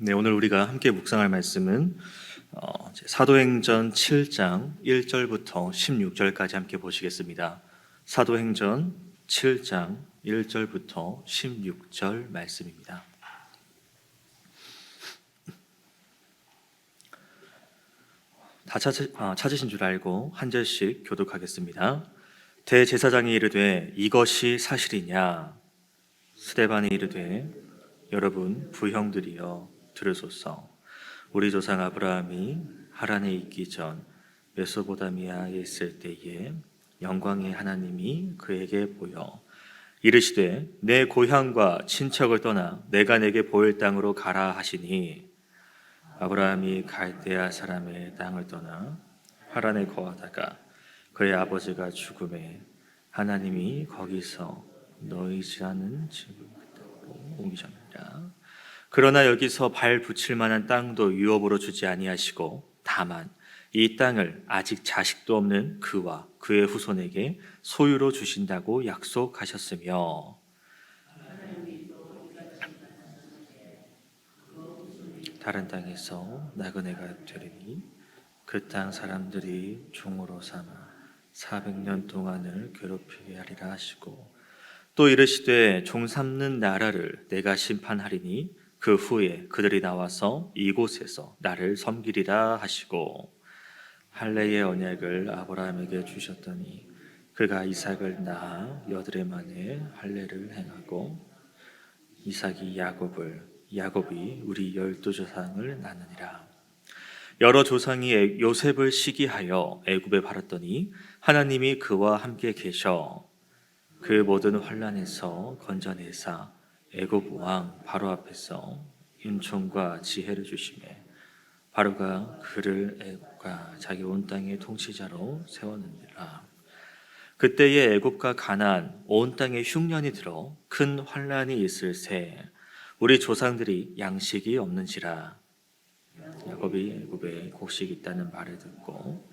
네, 오늘 우리가 함께 묵상할 말씀은 사도행전 7장 1절부터 16절까지 함께 보시겠습니다. 사도행전 7장 1절부터 16절 말씀입니다. 다 찾으신 줄 알고 한 절씩 교독하겠습니다. 대제사장이 이르되 이것이 사실이냐? 스데반이 이르되 여러분 부형들이여 들으소서. 우리 조상 아브라함이 하란에 있기 전 메소포타미아에 있을 때에 영광의 하나님이 그에게 보여 이르시되 내 고향과 친척을 떠나 내가 내게 보일 땅으로 가라 하시니 아브라함이 갈대아 사람의 땅을 떠나 하란에 거하다가 그의 아버지가 죽음에 하나님이 거기서 너희 지하는 집으로 옮기셨느니라. 그러나 여기서 발 붙일 만한 땅도 유업으로 주지 아니하시고 다만 이 땅을 아직 자식도 없는 그와 그의 후손에게 소유로 주신다고 약속하셨으며 다른 땅에서 나그네가 되리니 그 땅 사람들이 종으로 삼아 400년 동안을 괴롭히게 하리라 하시고 또 이르시되 종 삼는 나라를 내가 심판하리니 그 후에 그들이 나와서 이곳에서 나를 섬기리라 하시고 할례의 언약을 아브라함에게 주셨더니 그가 이삭을 낳아 여드레 만에 할례를 행하고 이삭이 야곱이 우리 12조상을 낳느니라. 여러 조상이 요셉을 시기하여 애굽에 팔았더니 하나님이 그와 함께 계셔 그 모든 환난에서 건져내사 애굽 왕 바로 앞에서 윤총과 지혜를 주시매 바로가 그를 애굽과 자기 온 땅의 통치자로 세웠느니라. 그때에 애굽과 가나안 온 땅에 흉년이 들어 큰 환난이 있을새 우리 조상들이 양식이 없는지라. 야곱이 애굽에 곡식이 있다는 말을 듣고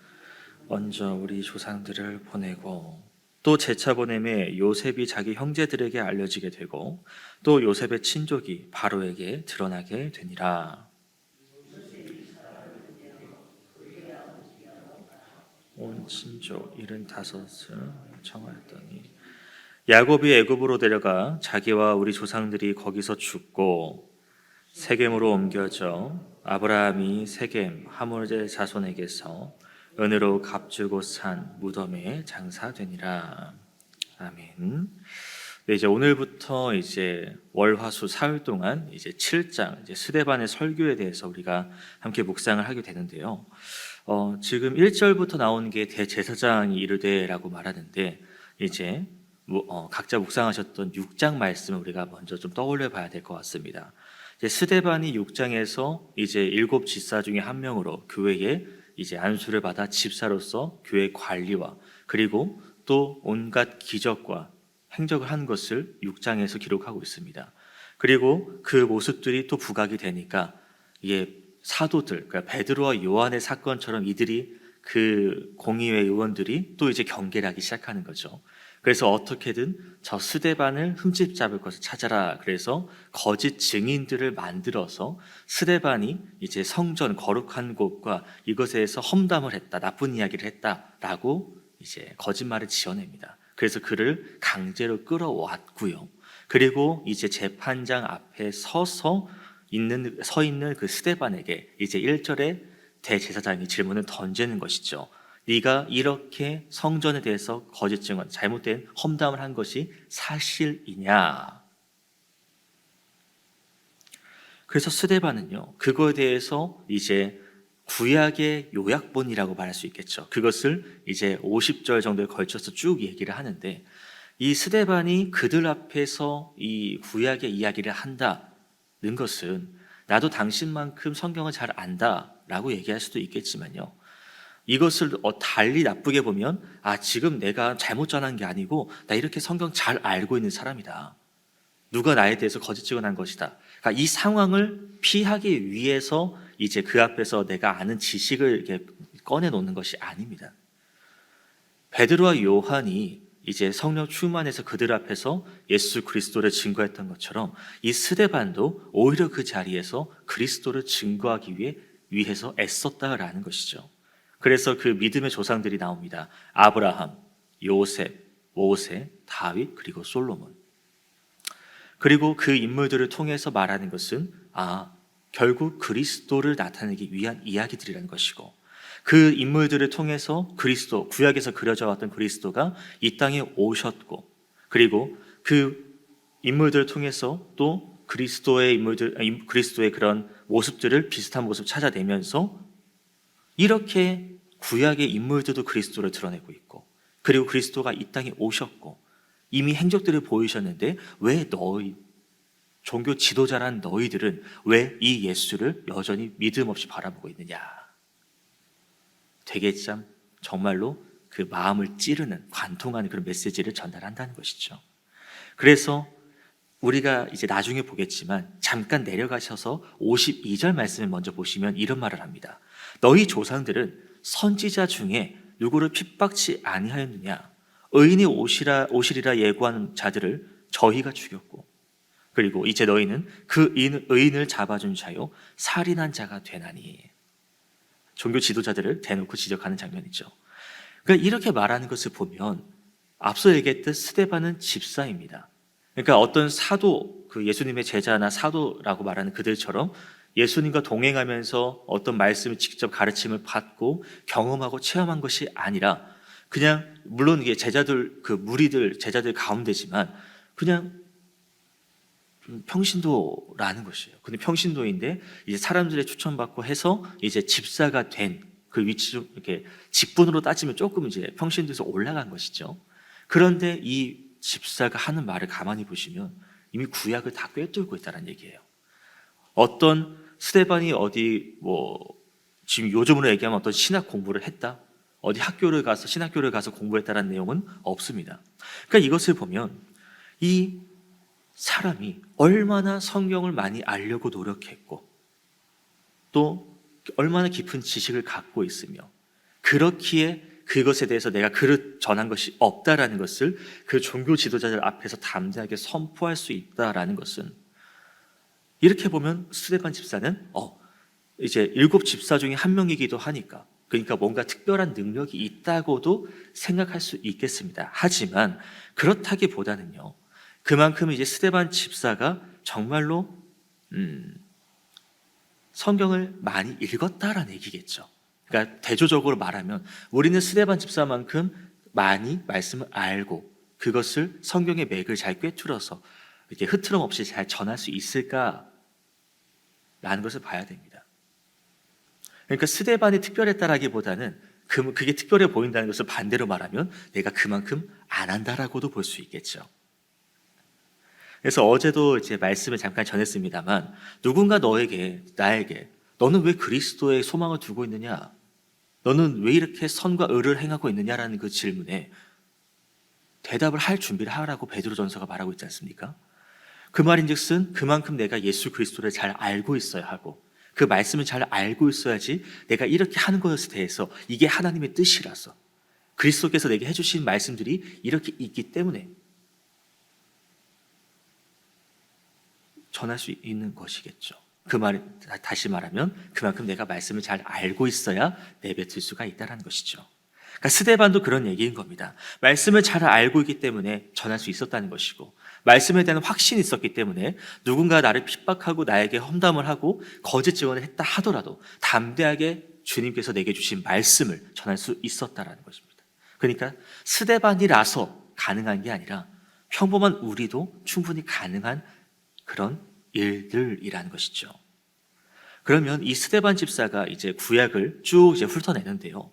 먼저 우리 조상들을 보내고 또 재차 보냄에 요셉이 자기 형제들에게 알려지게 되고 또 요셉의 친족이 바로에게 드러나게 되니라. 온 친족 75을 청하였더니 야곱이 애굽으로 데려가 자기와 우리 조상들이 거기서 죽고 세겜으로 옮겨져 아브라함이 세겜 하몰의 자손에게서 은으로 값주고 산 무덤에 장사되니라. 아멘. 네, 이제 오늘부터 이제 월화수 사흘 동안 이제 7장 이제 스데반의 설교에 대해서 우리가 함께 묵상을 하게 되는데요. 지금 1절부터 나오는 게 대제사장이 이르되라고 말하는데 이제 각자 묵상하셨던 6장 말씀을 우리가 먼저 좀 떠올려 봐야 될 것 같습니다. 이제 스데반이 6장에서 이제 7 집사 중에 한 명으로 교회에 이제 안수를 받아 집사로서 교회 관리와 그리고 또 온갖 기적과 행적을 한 것을 6장에서 기록하고 있습니다. 그리고 그 모습들이 또 부각이 되니까 이게 사도들, 그러니까 베드로와 요한의 사건처럼 이들이 그 공의회 의원들이 또 이제 경계를 하기 시작하는 거죠. 그래서 어떻게든 저 스데반을 흠집 잡을 것을 찾아라. 그래서 거짓 증인들을 만들어서 스데반이 이제 성전 거룩한 곳과 이것에 대해서 험담을 했다, 나쁜 이야기를 했다라고 이제 거짓말을 지어냅니다. 그래서 그를 강제로 끌어왔고요. 그리고 이제 재판장 앞에 서 있는 그 스데반에게 이제 1절에 대제사장이 질문을 던지는 것이죠. 네가 이렇게 성전에 대해서 거짓 증언, 잘못된 험담을 한 것이 사실이냐? 그래서 스데반은요, 그거에 대해서 이제 구약의 요약본이라고 말할 수 있겠죠. 그것을 이제 50절 정도에 걸쳐서 쭉 얘기를 하는데 이 스데반이 그들 앞에서 이 구약의 이야기를 한다는 것은 나도 당신만큼 성경을 잘 안다라고 얘기할 수도 있겠지만요. 이것을 달리 나쁘게 보면 지금 내가 잘못 전한 게 아니고 나 이렇게 성경 잘 알고 있는 사람이다. 누가 나에 대해서 거짓 증언한 것이다. 그러니까 이 상황을 피하기 위해서 이제 그 앞에서 내가 아는 지식을 이렇게 꺼내놓는 것이 아닙니다. 베드로와 요한이 이제 성령 충만해서 그들 앞에서 예수 그리스도를 증거했던 것처럼 이 스데반도 오히려 그 자리에서 그리스도를 증거하기 위해서 애썼다라는 것이죠. 그래서 그 믿음의 조상들이 나옵니다. 아브라함, 요셉, 모세, 다윗, 그리고 솔로몬. 그리고 그 인물들을 통해서 말하는 것은 결국 그리스도를 나타내기 위한 이야기들이라는 것이고, 그 인물들을 통해서 그리스도, 구약에서 그려져 왔던 그리스도가 이 땅에 오셨고, 그리고 그 인물들을 통해서 또 그리스도의 그런 모습들을 비슷한 모습 찾아내면서 이렇게 구약의 인물들도 그리스도를 드러내고 있고, 그리고 그리스도가 이 땅에 오셨고 이미 행적들을 보이셨는데 왜 종교 지도자란 너희들은 왜 이 예수를 여전히 믿음 없이 바라보고 있느냐? 되게 참 정말로 그 마음을 찌르는, 관통하는 그런 메시지를 전달한다는 것이죠. 그래서 우리가 이제 나중에 보겠지만 잠깐 내려가셔서 52절 말씀을 먼저 보시면 이런 말을 합니다. 너희 조상들은 선지자 중에 누구를 핍박치 아니하였느냐? 의인이 오시리라 예고하는 자들을 저희가 죽였고, 그리고 이제 너희는 그 의인을 잡아준 자요 살인한 자가 되나니. 종교 지도자들을 대놓고 지적하는 장면이죠. 그러니까 이렇게 말하는 것을 보면 앞서 얘기했던 스데반은 집사입니다. 그러니까 어떤 사도, 그 예수님의 제자나 사도라고 말하는 그들처럼 예수님과 동행하면서 어떤 말씀을 직접 가르침을 받고 경험하고 체험한 것이 아니라 그냥, 물론 이게 제자들, 그 무리들, 제자들 가운데지만 그냥 평신도라는 것이에요. 근데 평신도인데 이제 사람들의 추천받고 해서 이제 집사가 된 그 위치 좀 이렇게 직분으로 따지면 조금 이제 평신도에서 올라간 것이죠. 그런데 이 집사가 하는 말을 가만히 보시면 이미 구약을 다 꿰뚫고 있다는 얘기예요. 어떤 스데반이 어디 지금 요즘으로 얘기하면 어떤 신학 공부를 했다, 어디 신학교를 가서 공부했다라는 내용은 없습니다. 그러니까 이것을 보면 이 사람이 얼마나 성경을 많이 알려고 노력했고 또 얼마나 깊은 지식을 갖고 있으며 그렇기에 그것에 대해서 내가 전한 것이 없다라는 것을 그 종교 지도자들 앞에서 담대하게 선포할 수 있다라는 것은, 이렇게 보면 스데반 집사는 이제 7 집사 중에 한 명이기도 하니까, 그러니까 뭔가 특별한 능력이 있다고도 생각할 수 있겠습니다. 하지만 그렇다기보다는요, 그만큼 이제 스데반 집사가 정말로 성경을 많이 읽었다라는 얘기겠죠. 그러니까 대조적으로 말하면 우리는 스데반 집사만큼 많이 말씀을 알고 그것을 성경의 맥을 잘 꿰뚫어서 이렇게 흐트럼 없이 잘 전할 수 있을까라는 것을 봐야 됩니다. 그러니까 스데반이 특별했다라기보다는 그게 특별해 보인다는 것을 반대로 말하면 내가 그만큼 안 한다라고도 볼 수 있겠죠. 그래서 어제도 이제 말씀을 잠깐 전했습니다만, 누군가 나에게 너는 왜 그리스도의 소망을 두고 있느냐? 너는 왜 이렇게 선과 의를 행하고 있느냐라는 그 질문에 대답을 할 준비를 하라고 베드로전서가 말하고 있지 않습니까? 그 말인즉슨 그만큼 내가 예수 그리스도를 잘 알고 있어야 하고 그 말씀을 잘 알고 있어야지 내가 이렇게 하는 것에 대해서 이게 하나님의 뜻이라서, 그리스도께서 내게 해주신 말씀들이 이렇게 있기 때문에 전할 수 있는 것이겠죠. 다시 말하면 그만큼 내가 말씀을 잘 알고 있어야 내뱉을 수가 있다는 것이죠. 그러니까 스데반도 그런 얘기인 겁니다. 말씀을 잘 알고 있기 때문에 전할 수 있었다는 것이고, 말씀에 대한 확신이 있었기 때문에 누군가 나를 핍박하고 나에게 험담을 하고 거짓 증언을 했다 하더라도 담대하게 주님께서 내게 주신 말씀을 전할 수 있었다는 것입니다. 그러니까 스데반이라서 가능한 게 아니라 평범한 우리도 충분히 가능한 그런 일들이라는 것이죠. 그러면 이 스데반 집사가 이제 구약을 쭉 이제 훑어내는데요.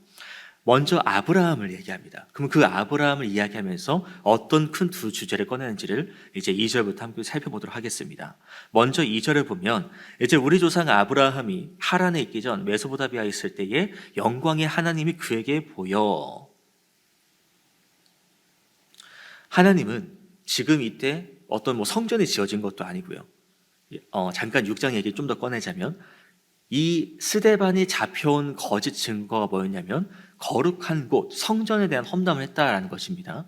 먼저 아브라함을 얘기합니다. 그럼 그 아브라함을 이야기하면서 어떤 큰 두 주제를 꺼내는지를 이제 2절부터 함께 살펴보도록 하겠습니다. 먼저 2절을 보면 이제 우리 조상 아브라함이 하란에 있기 전 메소포타미아에 있을 때에 영광의 하나님이 그에게 보여. 하나님은 지금 이때 어떤 성전이 지어진 것도 아니고요. 잠깐 6장 얘기 좀 더 꺼내자면 이 스데반이 잡혀온 거짓 증거가 뭐였냐면 거룩한 곳, 성전에 대한 험담을 했다라는 것입니다.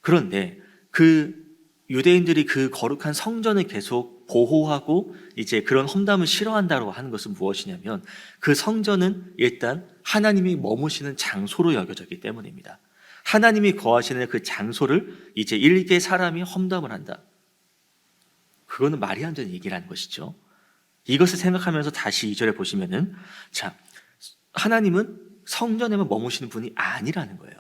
그런데 그 유대인들이 그 거룩한 성전을 계속 보호하고 이제 그런 험담을 싫어한다고 하는 것은 무엇이냐면 그 성전은 일단 하나님이 머무시는 장소로 여겨졌기 때문입니다. 하나님이 거하시는 그 장소를 이제 일개 사람이 험담을 한다. 그거는 말이 안 되는 얘기라는 것이죠. 이것을 생각하면서 다시 2절에 보시면은 자, 하나님은 성전에만 머무시는 분이 아니라는 거예요.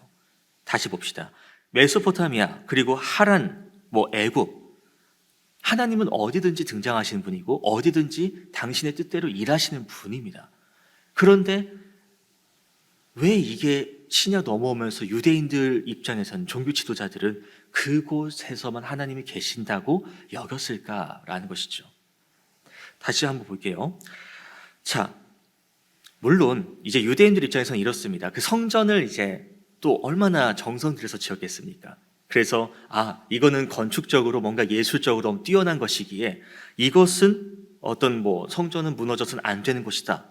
다시 봅시다. 메소포타미아 그리고 하란, 애굽, 하나님은 어디든지 등장하시는 분이고 어디든지 당신의 뜻대로 일하시는 분입니다. 그런데 왜 이게 신약 넘어오면서 유대인들 입장에서는 종교 지도자들은 그곳에서만 하나님이 계신다고 여겼을까라는 것이죠. 다시 한번 볼게요. 자, 물론 이제 유대인들 입장에서는 이렇습니다. 그 성전을 이제 또 얼마나 정성 들여서 지었겠습니까? 그래서 이거는 건축적으로 뭔가 예술적으로 뛰어난 것이기에 이것은 어떤 성전은 무너져서는 안 되는 곳이다.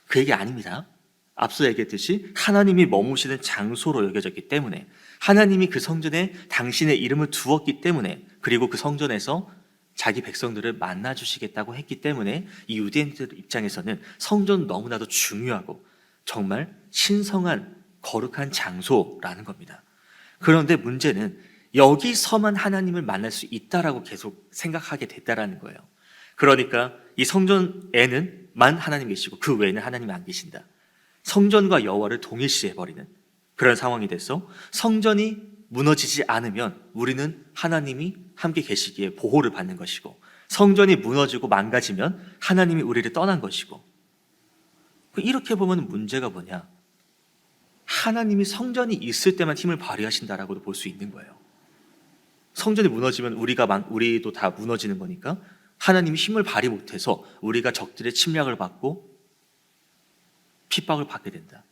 그 얘기 아닙니다. 앞서 얘기했듯이 하나님이 머무시는 장소로 여겨졌기 때문에 하나님이 그 성전에 당신의 이름을 두었기 때문에 그리고 그 성전에서 자기 백성들을 만나주시겠다고 했기 때문에 이 유대인들 입장에서는 성전은 너무나도 중요하고 정말 신성한 거룩한 장소라는 겁니다. 그런데 문제는 여기서만 하나님을 만날 수 있다라고 계속 생각하게 됐다라는 거예요. 그러니까 이 성전에는만 하나님 계시고 그 외에는 하나님이 안 계신다. 성전과 여호와를 동일시해버리는 그런 상황이 돼서 성전이 무너지지 않으면 우리는 하나님이 함께 계시기에 보호를 받는 것이고 성전이 무너지고 망가지면 하나님이 우리를 떠난 것이고 이렇게 보면 문제가 뭐냐? 하나님이 성전이 있을 때만 힘을 발휘하신다라고도 볼 수 있는 거예요. 성전이 무너지면 우리도 다 무너지는 거니까 하나님이 힘을 발휘 못해서 우리가 적들의 침략을 받고 핍박을 받게 된다.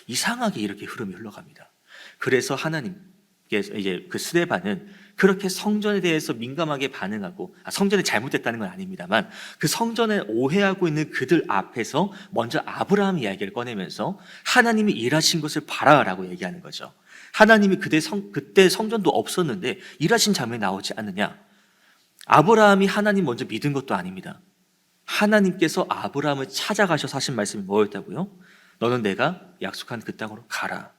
이상하게 이렇게 흐름이 흘러갑니다. 그래서 하나님께서 이제 그 스데반은 그렇게 성전에 대해서 민감하게 반응하고 성전이 잘못됐다는 건 아닙니다만 그 성전에 오해하고 있는 그들 앞에서 먼저 아브라함 이야기를 꺼내면서 하나님이 일하신 것을 봐라라고 얘기하는 거죠. 하나님이 그때 성전도 없었는데 일하신 장면이 나오지 않느냐? 아브라함이 하나님 먼저 믿은 것도 아닙니다. 하나님께서 아브라함을 찾아가셔서 하신 말씀이 뭐였다고요? 너는 내가 약속한 그 땅으로 가라.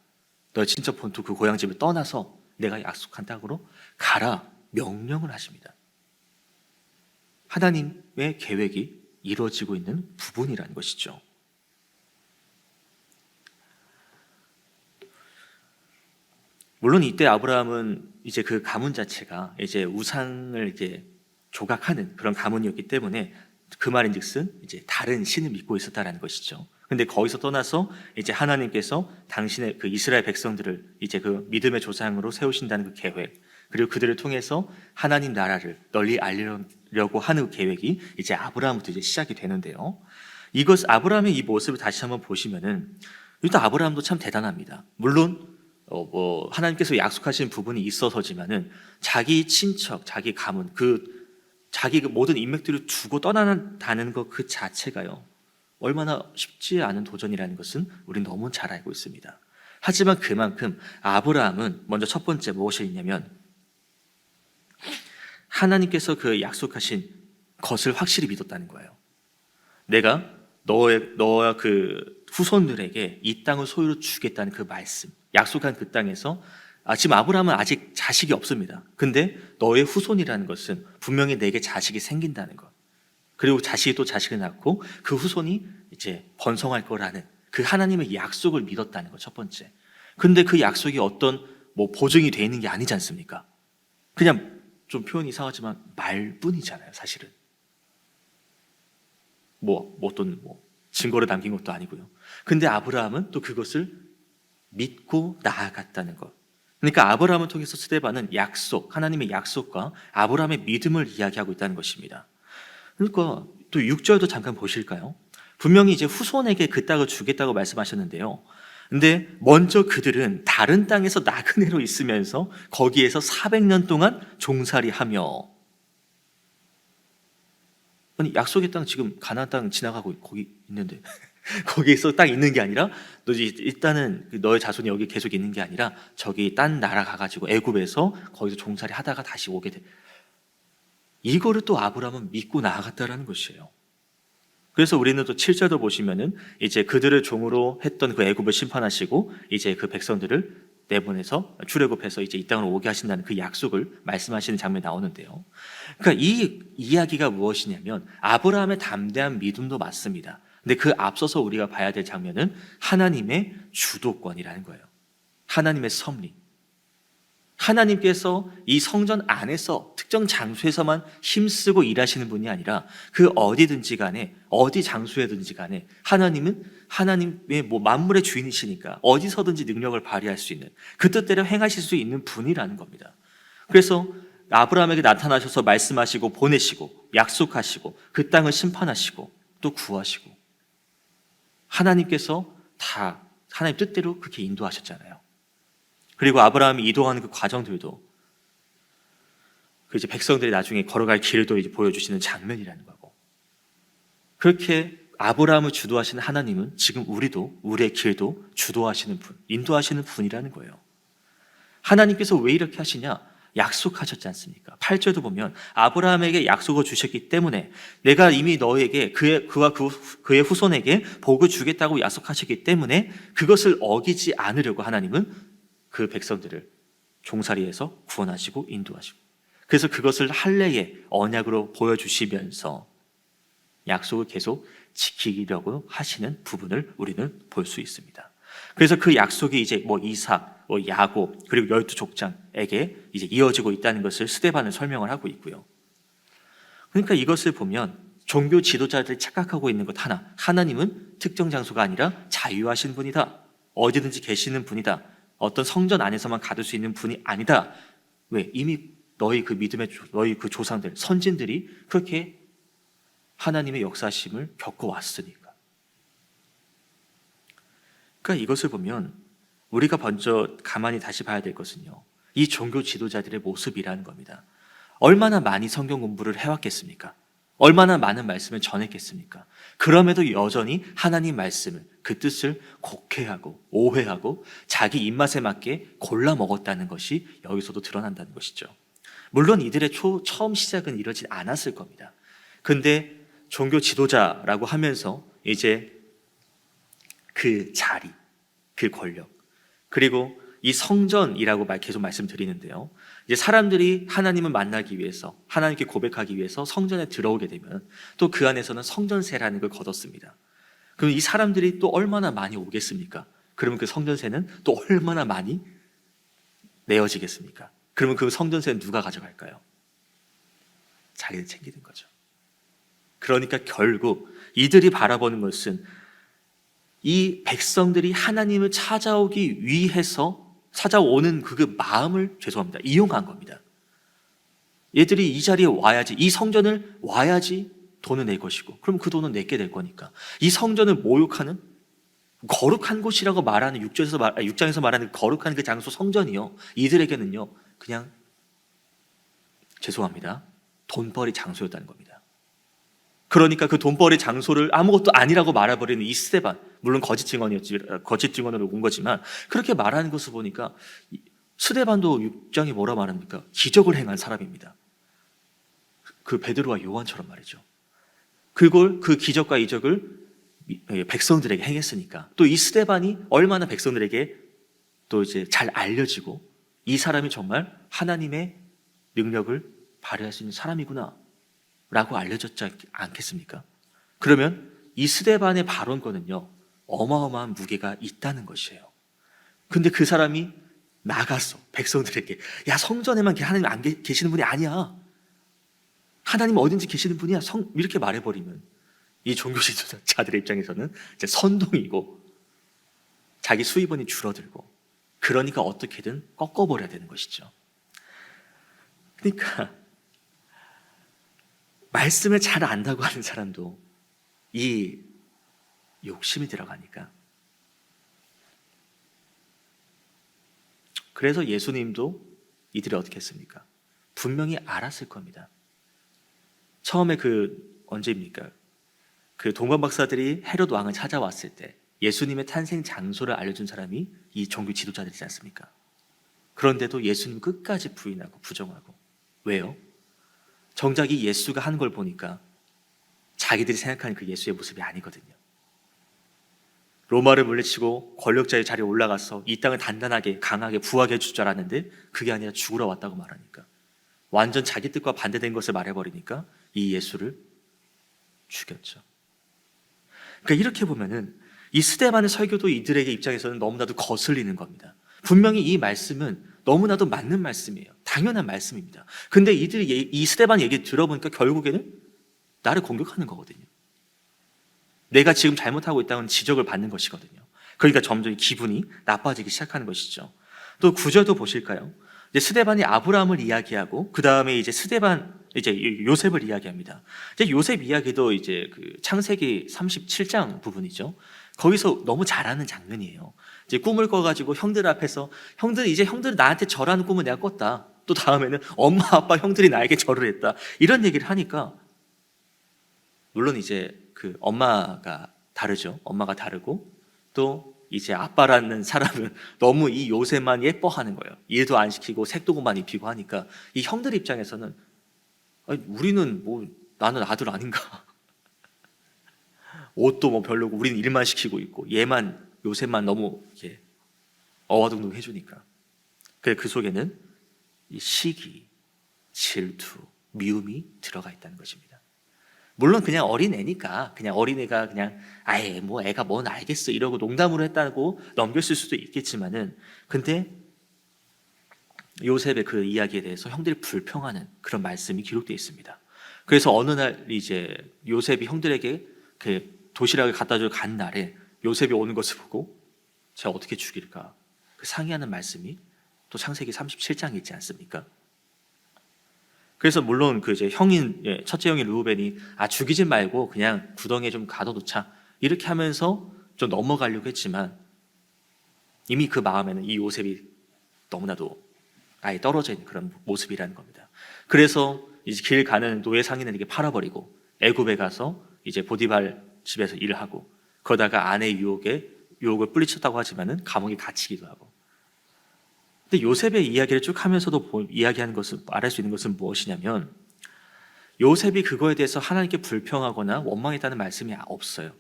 너 친척 본토 그 고향집을 떠나서 내가 약속한 땅으로 가라. 명령을 하십니다. 하나님의 계획이 이루어지고 있는 부분이라는 것이죠. 물론 이때 아브라함은 이제 그 가문 자체가 이제 우상을 이제 조각하는 그런 가문이었기 때문에 그 말인즉슨 이제 다른 신을 믿고 있었다라는 것이죠. 근데 거기서 떠나서 이제 하나님께서 당신의 그 이스라엘 백성들을 이제 그 믿음의 조상으로 세우신다는 그 계획, 그리고 그들을 통해서 하나님 나라를 널리 알리려고 하는 그 계획이 이제 아브라함부터 이제 시작이 되는데요. 아브라함의 이 모습을 다시 한번 보시면은 일단 아브라함도 참 대단합니다. 물론 하나님께서 약속하신 부분이 있어서지만은 자기 친척, 자기 가문, 자기 모든 인맥들을 두고 떠나다는 것 그 자체가요. 얼마나 쉽지 않은 도전이라는 것은 우리는 너무 잘 알고 있습니다. 하지만 그만큼 아브라함은 먼저 첫 번째 무엇이 있냐면 하나님께서 그 약속하신 것을 확실히 믿었다는 거예요. 내가 너와 그 후손들에게 이 땅을 소유로 주겠다는 그 말씀, 약속한 그 땅에서 지금 아브라함은 아직 자식이 없습니다. 근데 너의 후손이라는 것은 분명히 내게 자식이 생긴다는 것, 그리고 자식이 또 자식을 낳고 그 후손이 이제 번성할 거라는 그 하나님의 약속을 믿었다는 것, 첫 번째. 근데 그 약속이 어떤 보증이 되어 있는 게 아니지 않습니까? 그냥 좀 표현이 이상하지만 말뿐이잖아요, 사실은. 어떤 증거를 남긴 것도 아니고요. 근데 아브라함은 또 그것을 믿고 나아갔다는 것. 그러니까 아브라함을 통해서 스데반은 하나님의 약속과 아브라함의 믿음을 이야기하고 있다는 것입니다. 그러니까 또 6절도 잠깐 보실까요? 분명히 이제 후손에게 그 땅을 주겠다고 말씀하셨는데요. 근데 먼저 그들은 다른 땅에서 나그네로 있으면서 거기에서 400년 동안 종살이하며, 아니 약속의 땅 지금 가나안 땅 지나가고 거기 있는데 거기서 딱 있는 게 아니라 너 일단은 너의 자손이 여기 계속 있는 게 아니라 저기 딴 나라 가가지고 애굽에서 거기서 종살이 하다가 다시 오게 돼. 이거를 또 아브라함은 믿고 나아갔다라는 것이에요. 그래서 우리는 또 7절도 보시면은 이제 그들을 종으로 했던 그 애굽을 심판하시고 이제 그 백성들을 내보내서 출애굽해서 이제 이 땅으로 오게 하신다는 그 약속을 말씀하시는 장면이 나오는데요. 그러니까 이 이야기가 무엇이냐면 아브라함의 담대한 믿음도 맞습니다. 근데 그 앞서서 우리가 봐야 될 장면은 하나님의 주도권이라는 거예요. 하나님의 섭리. 하나님께서 이 성전 안에서 특정 장소에서만 힘쓰고 일하시는 분이 아니라 그 어디든지 간에 어디 장소에든지 간에 하나님은 하나님의 만물의 주인이시니까 어디서든지 능력을 발휘할 수 있는 그 뜻대로 행하실 수 있는 분이라는 겁니다. 그래서 아브라함에게 나타나셔서 말씀하시고 보내시고 약속하시고 그 땅을 심판하시고 또 구하시고 하나님께서 다 하나님 뜻대로 그렇게 인도하셨잖아요. 그리고 아브라함이 이동하는 그 과정들도 그 이제 백성들이 나중에 걸어갈 길도 이제 보여주시는 장면이라는 거고, 그렇게 아브라함을 주도하시는 하나님은 지금 우리의 길도 주도하시는 분, 인도하시는 분이라는 거예요. 하나님께서 왜 이렇게 하시냐? 약속하셨지 않습니까? 8절도 보면 아브라함에게 약속을 주셨기 때문에 내가 이미 너에게 그와 그의 후손에게 복을 주겠다고 약속하셨기 때문에 그것을 어기지 않으려고 하나님은 그 백성들을 종살이에서 구원하시고 인도하시고, 그래서 그것을 할례의 언약으로 보여주시면서 약속을 계속 지키려고 하시는 부분을 우리는 볼 수 있습니다. 그래서 그 약속이 이제 이삭, 야곱 그리고 12족장에게 이제 이어지고 있다는 것을 스데반은 설명을 하고 있고요. 그러니까 이것을 보면 종교 지도자들이 착각하고 있는 것 하나님은 특정 장소가 아니라 자유하신 분이다. 어디든지 계시는 분이다. 어떤 성전 안에서만 가둘 수 있는 분이 아니다. 왜? 이미 너희 그 믿음의 너희 그 조상들, 선진들이 그렇게 하나님의 역사심을 겪어왔으니까. 그러니까 이것을 보면 우리가 먼저 가만히 다시 봐야 될 것은요, 이 종교 지도자들의 모습이라는 겁니다. 얼마나 많이 성경 공부를 해왔겠습니까? 얼마나 많은 말씀을 전했겠습니까? 그럼에도 여전히 하나님 말씀을, 그 뜻을 곡해하고 오해하고 자기 입맛에 맞게 골라 먹었다는 것이 여기서도 드러난다는 것이죠. 물론 이들의 처음 시작은 이러지 않았을 겁니다. 근데 종교 지도자라고 하면서 이제 그 자리, 그 권력, 그리고 이 성전이라고 계속 말씀드리는데요, 이제 사람들이 하나님을 만나기 위해서, 하나님께 고백하기 위해서 성전에 들어오게 되면 또 그 안에서는 성전세라는 걸 거뒀습니다. 그럼 이 사람들이 또 얼마나 많이 오겠습니까? 그러면 그 성전세는 또 얼마나 많이 내어지겠습니까? 그러면 그 성전세는 누가 가져갈까요? 자기들 챙기는 거죠. 그러니까 결국 이들이 바라보는 것은 이 백성들이 하나님을 찾아오기 위해서 찾아오는 그 마음을 이용한 겁니다. 얘들이 이 자리에 와야지, 이 성전을 와야지 돈을 낼 것이고, 그럼 그 돈은 내게 될 거니까 이 성전을 모욕하는 거룩한 곳이라고 말하는 6장에서 말하는 거룩한 그 장소 성전이요, 이들에게는요 그냥 죄송합니다, 돈벌이 장소였다는 겁니다. 그러니까 그 돈벌이 장소를 아무것도 아니라고 말해버리는 이 스데반, 물론 거짓 증언으로 온 거지만 그렇게 말하는 것을 보니까 스데반도 6장이 뭐라 말합니까? 기적을 행한 사람입니다. 그 베드로와 요한처럼 말이죠. 그걸, 그 기적과 이적을 백성들에게 행했으니까 또 이 스데반이 얼마나 백성들에게 또 이제 잘 알려지고 이 사람이 정말 하나님의 능력을 발휘할 수 있는 사람이구나 라고 알려졌지 않겠습니까? 그러면 이 스데반의 발언권은요 어마어마한 무게가 있다는 것이에요. 근데 그 사람이 나가서 백성들에게, 야, 성전에만 하나님 안 계시는 분이 아니야, 하나님 어딘지 계시는 분이야, 이렇게 말해버리면 이 종교 지도자들의 입장에서는 이제 선동이고 자기 수입원이 줄어들고, 그러니까 어떻게든 꺾어버려야 되는 것이죠. 그러니까 말씀을 잘 안다고 하는 사람도 이 욕심이 들어가니까, 그래서 예수님도 이들이 어떻게 했습니까? 분명히 알았을 겁니다. 처음에 언제입니까? 그 동방 박사들이 헤롯 왕을 찾아왔을 때 예수님의 탄생 장소를 알려준 사람이 이 종교 지도자들이지 않습니까? 그런데도 예수님 끝까지 부인하고 부정하고. 왜요? 정작 이 예수가 하는 걸 보니까 자기들이 생각하는 그 예수의 모습이 아니거든요. 로마를 물리치고 권력자의 자리에 올라가서 이 땅을 단단하게 강하게 부하게 해줄 줄 알았는데 그게 아니라 죽으러 왔다고 말하니까, 완전 자기 뜻과 반대된 것을 말해버리니까 이 예수를 죽였죠. 그러니까 이렇게 보면은 이 스데반의 설교도 이들에게 입장에서는 너무나도 거슬리는 겁니다. 분명히 이 말씀은 너무나도 맞는 말씀이에요. 당연한 말씀입니다. 근데 이들이 이 스데반 얘기 들어보니까 결국에는 나를 공격하는 거거든요. 내가 지금 잘못하고 있다는 지적을 받는 것이거든요. 그러니까 점점 기분이 나빠지기 시작하는 것이죠. 또 9절도 보실까요? 이제 스데반이 아브라함을 이야기하고 그 다음에 이제 스데반 이제 요셉을 이야기합니다. 이제 요셉 이야기도 이제 그 창세기 37장 부분이죠. 거기서 너무 잘하는 장면이에요. 이제 꿈을 꿔가지고 형들 앞에서 형들 나한테 절하는 꿈을 내가 꿨다. 또 다음에는 엄마 아빠 형들이 나에게 절을 했다. 이런 얘기를 하니까, 물론 이제 그 엄마가 다르죠. 엄마가 다르고 또 이제 아빠라는 사람은 너무 이 요셉만 예뻐하는 거예요. 일도 안 시키고 색도구만 입히고 하니까 이 형들 입장에서는 아니, 우리는 뭐 나는 아들 아닌가? 옷도 뭐 별로고 우리는 일만 시키고 있고 얘만 요셉만 너무 이렇게 어와둥둥 해주니까. 그 속에는 이 시기, 질투, 미움이 들어가 있다는 것입니다. 물론 그냥 어린애니까 그냥 어린애가 그냥 아예 뭐 애가 뭔 알겠어 이러고 농담으로 했다고 넘겼을 수도 있겠지만은, 근데 요셉의 그 이야기에 대해서 형들이 불평하는 그런 말씀이 기록되어 있습니다. 그래서 어느 날 이제 요셉이 형들에게 그 도시락을 갖다 주러 간 날에 요셉이 오는 것을 보고 제가 어떻게 죽일까 그 상의하는 말씀이 또 창세기 37장에 있지 않습니까? 그래서 물론 그 이제 형인 첫째 형인 르우벤이 죽이지 말고 그냥 구덩이에 좀 가둬놓자 이렇게 하면서 좀 넘어가려고 했지만, 이미 그 마음에는 이 요셉이 너무나도 아예 떨어져 있는 그런 모습이라는 겁니다. 그래서 이제 길 가는 노예 상인에게 팔아버리고 애굽에 가서 이제 보디발 집에서 일을 하고, 그러다가 아내의 유혹을 뿌리쳤다고 하지만은 감옥에 갇히기도 하고. 근데 요셉의 이야기를 쭉 하면서도 이야기하는 것은, 말할 수 있는 것은 무엇이냐면, 요셉이 그거에 대해서 하나님께 불평하거나 원망했다는 말씀이 없어요.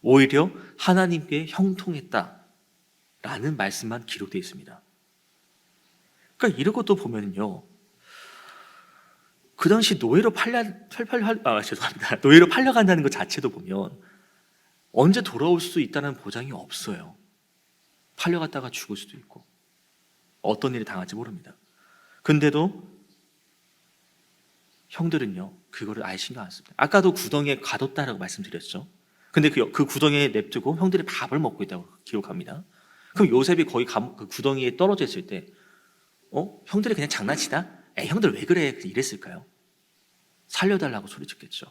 오히려 하나님께 형통했다라는 말씀만 기록되어 있습니다. 그러니까 이런 것도 보면요, 그 당시 노예로 노예로 팔려간다는 것 자체도 보면 언제 돌아올 수도 있다는 보장이 없어요. 팔려갔다가 죽을 수도 있고 어떤 일이 당할지 모릅니다. 근데도 형들은요 그거를 아예 신경 안 씁니다. 아까도 구덩이에 가뒀다라고 말씀드렸죠. 근데 그 구덩이에 냅두고 형들이 밥을 먹고 있다고 기록합니다. 그럼 요셉이 거의 그 구덩이에 떨어져 있을 때 형들이 그냥 장난치다? 형들 왜 그래? 이랬을까요? 살려달라고 소리쳤겠죠.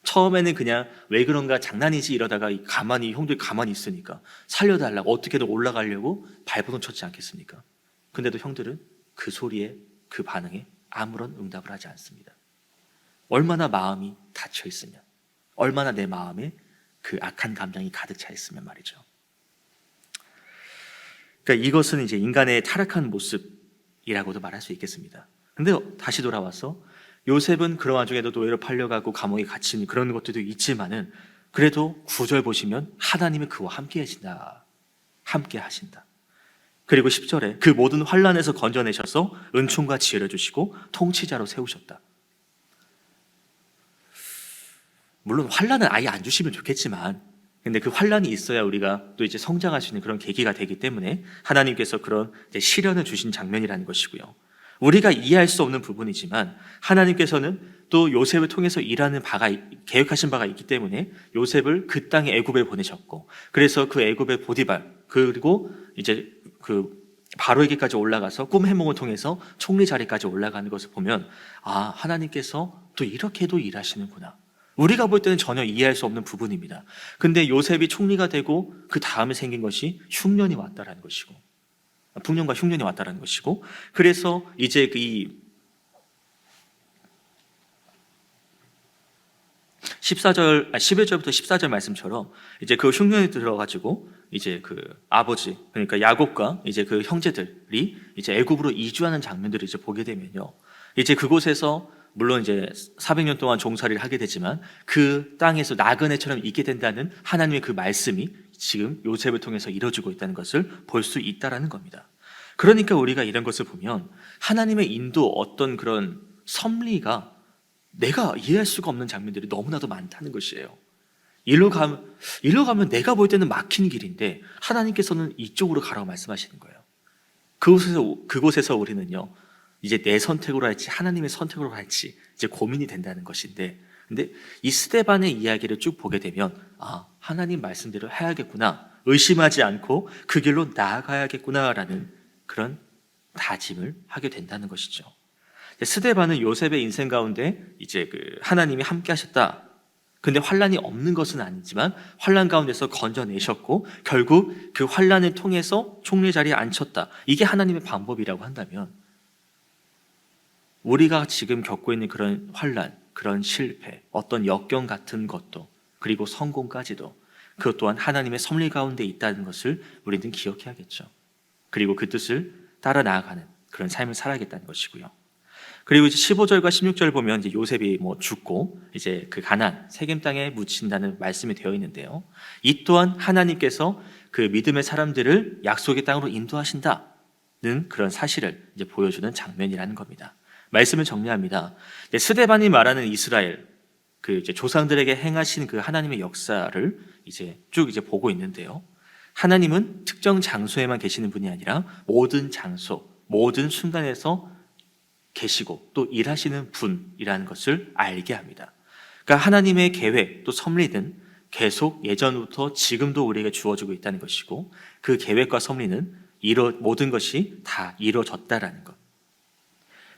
처음에는 그냥 왜 그런가 장난이지 이러다가 형들이 가만히 있으니까 살려달라고 어떻게든 올라가려고 발버둥 쳤지 않겠습니까? 근데도 형들은 그 소리에, 그 반응에 아무런 응답을 하지 않습니다. 얼마나 마음이 닫혀 있으면, 얼마나 내 마음에 그 악한 감정이 가득 차 있으면 말이죠. 그러니까 이것은 이제 인간의 타락한 모습이라고도 말할 수 있겠습니다. 근데 다시 돌아와서 요셉은 그런 와중에도 노예로 팔려가고 감옥에 갇힌 그런 것들도 있지만은, 그래도 9절 보시면 하나님이 그와 함께 하신다. 그리고 10절에 그 모든 환난에서 건져내셔서 은총과 지혜를 주시고 통치자로 세우셨다. 물론 환난은 아예 안 주시면 좋겠지만, 근데 그 환난이 있어야 우리가 또 이제 성장할 수 있는 그런 계기가 되기 때문에 하나님께서 그런 이제 시련을 주신 장면이라는 것이고요. 우리가 이해할 수 없는 부분이지만 하나님께서는 또 요셉을 통해서 계획하신 바가 있기 때문에 요셉을 그 땅에 애굽에 보내셨고, 그래서 그 애굽의 보디발, 그리고 이제 그 바로에게까지 올라가서 꿈 해몽을 통해서 총리 자리까지 올라가는 것을 보면 하나님께서 또 이렇게도 일하시는구나. 우리가 볼 때는 전혀 이해할 수 없는 부분입니다. 근데 요셉이 총리가 되고 그 다음에 생긴 것이 흉년이 왔다라는 것이고, 풍년과 흉년이 왔다라는 것이고, 그래서 이제 14절, 11절부터 14절 말씀처럼 이제 그 흉년이 들어가지고 이제 그 아버지, 그러니까 야곱과 이제 그 형제들이 이제 애굽으로 이주하는 장면들을 이제 보게 되면요. 이제 그곳에서 물론 이제 400년 동안 종살이를 하게 되지만 그 땅에서 나그네처럼 있게 된다는 하나님의 그 말씀이 지금 요셉을 통해서 이루어지고 있다는 것을 볼 수 있다라는 겁니다. 그러니까 우리가 이런 것을 보면 하나님의 인도, 어떤 그런 섭리가 내가 이해할 수가 없는 장면들이 너무나도 많다는 것이에요. 일로 가면 내가 볼 때는 막힌 길인데 하나님께서는 이쪽으로 가라고 말씀하시는 거예요. 그곳에서 우리는요, 이제 내 선택으로 할지 하나님의 선택으로 할지 이제 고민이 된다는 것인데, 근데 이 스데반의 이야기를 쭉 보게 되면 하나님 말씀대로 해야겠구나, 의심하지 않고 그 길로 나아가야겠구나라는 그런 다짐을 하게 된다는 것이죠. 스데반은 요셉의 인생 가운데 이제 그 하나님이 함께 하셨다. 근데 환란이 없는 것은 아니지만 환란 가운데서 건져내셨고 결국 그 환란을 통해서 총리 자리에 앉혔다. 이게 하나님의 방법이라고 한다면 우리가 지금 겪고 있는 그런 환란, 그런 실패, 어떤 역경 같은 것도, 그리고 성공까지도 그것 또한 하나님의 섭리 가운데 있다는 것을 우리는 기억해야겠죠. 그리고 그 뜻을 따라 나아가는 그런 삶을 살아야겠다는 것이고요. 그리고 이제 15절과 16절 보면 이제 요셉이 죽고 이제 그 가나안 세겜 땅에 묻힌다는 말씀이 되어 있는데요. 이 또한 하나님께서 그 믿음의 사람들을 약속의 땅으로 인도하신다는 그런 사실을 이제 보여주는 장면이라는 겁니다. 말씀을 정리합니다. 스데반이 말하는 이스라엘, 그 이제 조상들에게 행하신 그 하나님의 역사를 이제 쭉 이제 보고 있는데요. 하나님은 특정 장소에만 계시는 분이 아니라 모든 장소, 모든 순간에서 계시고 또 일하시는 분이라는 것을 알게 합니다. 그러니까 하나님의 계획 또 섭리는 계속 예전부터 지금도 우리에게 주어지고 있다는 것이고, 그 계획과 섭리는 모든 것이 다 이루어졌다라는 것.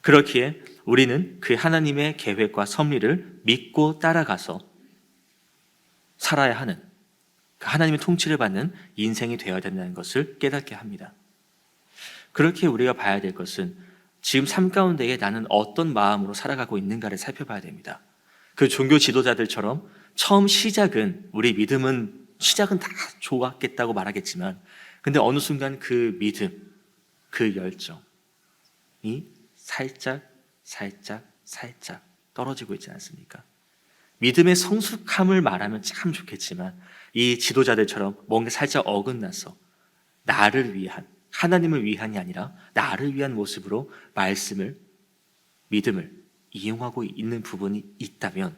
그렇기에 우리는 그 하나님의 계획과 섭리를 믿고 따라가서 살아야 하는, 그 하나님의 통치를 받는 인생이 되어야 된다는 것을 깨닫게 합니다. 그렇게 우리가 봐야 될 것은 지금 삶 가운데에 나는 어떤 마음으로 살아가고 있는가를 살펴봐야 됩니다. 그 종교 지도자들처럼 처음 우리 믿음은 시작은 다 좋았겠다고 말하겠지만, 근데 어느 순간 그 믿음, 그 열정이 살짝 떨어지고 있지 않습니까? 믿음의 성숙함을 말하면 참 좋겠지만 이 지도자들처럼 뭔가 살짝 어긋나서 나를 위한, 하나님을 위한이 아니라 나를 위한 모습으로 말씀을, 믿음을 이용하고 있는 부분이 있다면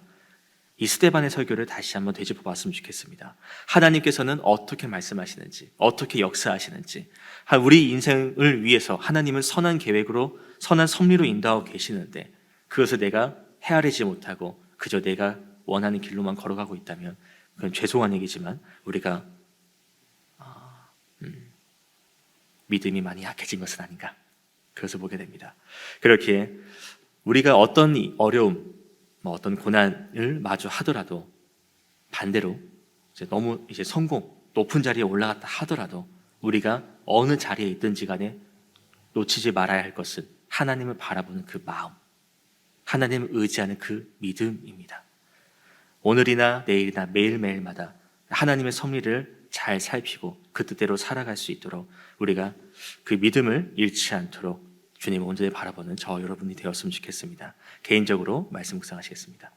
이 스데반의 설교를 다시 한번 되짚어 봤으면 좋겠습니다. 하나님께서는 어떻게 말씀하시는지, 어떻게 역사하시는지, 우리 인생을 위해서 하나님은 선한 계획으로, 선한 섭리로 인도하고 계시는데 그것을 내가 헤아리지 못하고 그저 내가 원하는 길로만 걸어가고 있다면 그건 죄송한 얘기지만 우리가 믿음이 많이 약해진 것은 아닌가, 그것을 보게 됩니다. 그렇게 우리가 어떤 어려움, 어떤 고난을 마주하더라도 반대로 너무 성공, 높은 자리에 올라갔다 하더라도 우리가 어느 자리에 있든지 간에 놓치지 말아야 할 것은 하나님을 바라보는 그 마음, 하나님을 의지하는 그 믿음입니다. 오늘이나 내일이나 매일매일마다 하나님의 섭리를 잘 살피고 그 뜻대로 살아갈 수 있도록 우리가 그 믿음을 잃지 않도록 주님을 온전히 바라보는 저와 여러분이 되었으면 좋겠습니다. 개인적으로 말씀 묵상하시겠습니다.